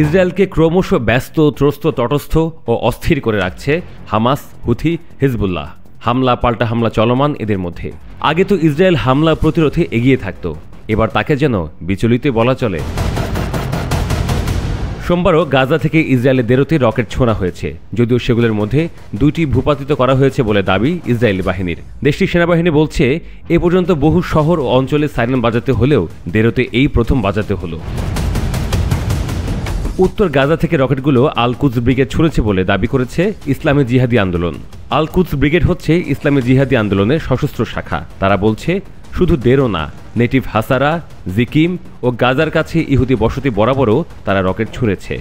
ইসরায়েলকে ক্রমশ ব্যস্ত, ত্রস্ত, তটস্থ ও অস্থির করে রাখছে হামাস, হুথি, হিজবুল্লাহ। হামলা পাল্টা হামলা চলমান এদের মধ্যে। আগে তো ইসরায়েল হামলা প্রতিরোধে এগিয়ে থাকত, এবার তাকে যেন বিচলিত বলা চলে। সোমবারও গাজা থেকে ইসরায়েলের দেরোতে রকেট ছোঁড়া হয়েছে, যদিও সেগুলোর মধ্যে 2টি ভূপাতিত করা হয়েছে বলে দাবি ইসরায়েলি বাহিনীর। দেশটির সেনাবাহিনী বলছে, এ পর্যন্ত বহু শহর ও অঞ্চলে সাইরেন বাজাতে হলেও দেরোতে এই প্রথম বাজাতে হলো। উত্তর গাজা থেকে রকেটগুলো আল কুদস ব্রিগেড ছুড়েছে বলে দাবি করেছে ইসলামী জিহাদি আন্দোলন। আল কুদস ব্রিগেড হচ্ছে ইসলামী জিহাদি আন্দোলনের সশস্ত্র শাখা। তারা বলছে, শুধু দেরো না, নেটিভ হাসারা, জিকিম ও গাজার কাছে ইহুদি বসতি বরাবরও তারা রকেট ছুঁড়েছে।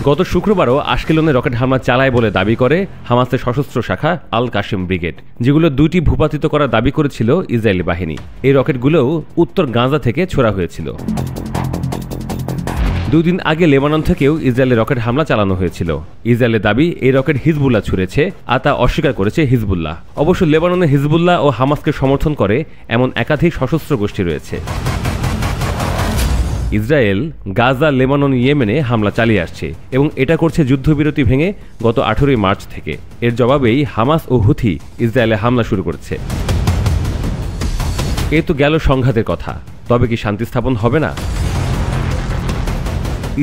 গত শুক্রবারও আশকেলনে রকেট হামলা চালায় বলে দাবি করে হামাসের সশস্ত্র শাখা আল কাশেম ব্রিগেড, যেগুলো 2টি ভূপাতিত করার দাবি করেছিল ইসরায়েলি বাহিনী। এই রকেটগুলোও উত্তর গাজা থেকে ছোড়া হয়েছিল। 2 দিন আগে লেবানন থেকেও ইসরায়েলের রকেট হামলা চালানো হয়েছিল। ইসরায়েলের দাবি, এই রকেট হিজবুল্লাহ ছুড়েছে, আর তা অস্বীকার করেছে হিজবুল্লাহ। অবশ্য লেবাননে হিজবুল্লাহ ও হামাসকে সমর্থন করে এমন একাধিক সশস্ত্র গোষ্ঠী রয়েছে। ইসরায়েল গাজা, লেবানন, ইয়েমেনে হামলা চালিয়ে আসছে এবং এটা করছে যুদ্ধবিরতি ভেঙে গত 18 মার্চ থেকে। এর জবাবেই হামাস ও হুথি ইসরায়েলে হামলা শুরু করেছে। এ তো গেল সংঘাতের কথা, তবে কি শান্তি স্থাপন হবে না?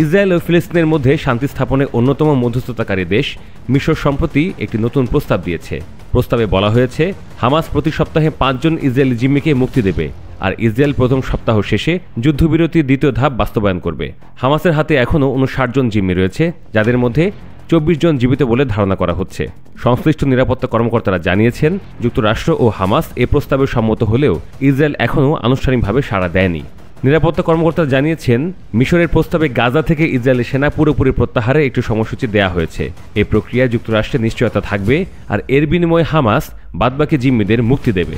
ইসরায়েল ও ফিলিস্তিনের মধ্যে শান্তি স্থাপনে অন্যতম মধ্যস্থতাকারী দেশ মিশর সম্প্রতি একটি নতুন প্রস্তাব দিয়েছে। প্রস্তাবে বলা হয়েছে, হামাস প্রতি সপ্তাহে 5 জন ইসরায়েলি জিম্মিকে মুক্তি দেবে, আর ইসরায়েল প্রথম সপ্তাহ শেষে যুদ্ধবিরতির দ্বিতীয় ধাপ বাস্তবায়ন করবে। হামাসের হাতে এখনও 59 জন জিম্মি রয়েছে, যাদের মধ্যে 24 জন জীবিত বলে ধারণা করা হচ্ছে। সংশ্লিষ্ট নিরাপত্তা কর্মকর্তারা জানিয়েছেন, যুক্তরাষ্ট্র ও হামাস এ প্রস্তাবে সম্মত হলেও ইসরায়েল এখনও আনুষ্ঠানিকভাবে সাড়া দেয়নি। নিরাপত্তা কর্মকর্তারা জানিয়েছেন, মিশরের প্রস্তাবে গাজা থেকে ইসরায়েলের সেনা পুরোপুরি প্রত্যাহারে একটি সময়সূচি দেওয়া হয়েছে। এই প্রক্রিয়ায় যুক্তরাষ্ট্রের নিশ্চয়তা থাকবে, আর এর বিনিময়ে হামাস বাদবাকি জিম্মিদের মুক্তি দেবে।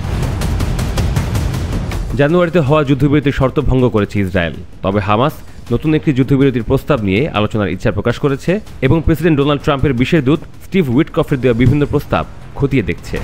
জানুয়ারিতে হওয়া যুদ্ধবিরতির শর্ত ভঙ্গ করেছে ইসরায়েল, তবে হামাস নতুন একটি যুদ্ধবিরতির প্রস্তাব নিয়ে আলোচনার ইচ্ছা প্রকাশ করেছে এবং প্রেসিডেন্ট ডোনাল্ড ট্রাম্পের বিশেষ দূত স্টিভ উইটকফের দেওয়া বিভিন্ন প্রস্তাব খতিয়ে দেখছে।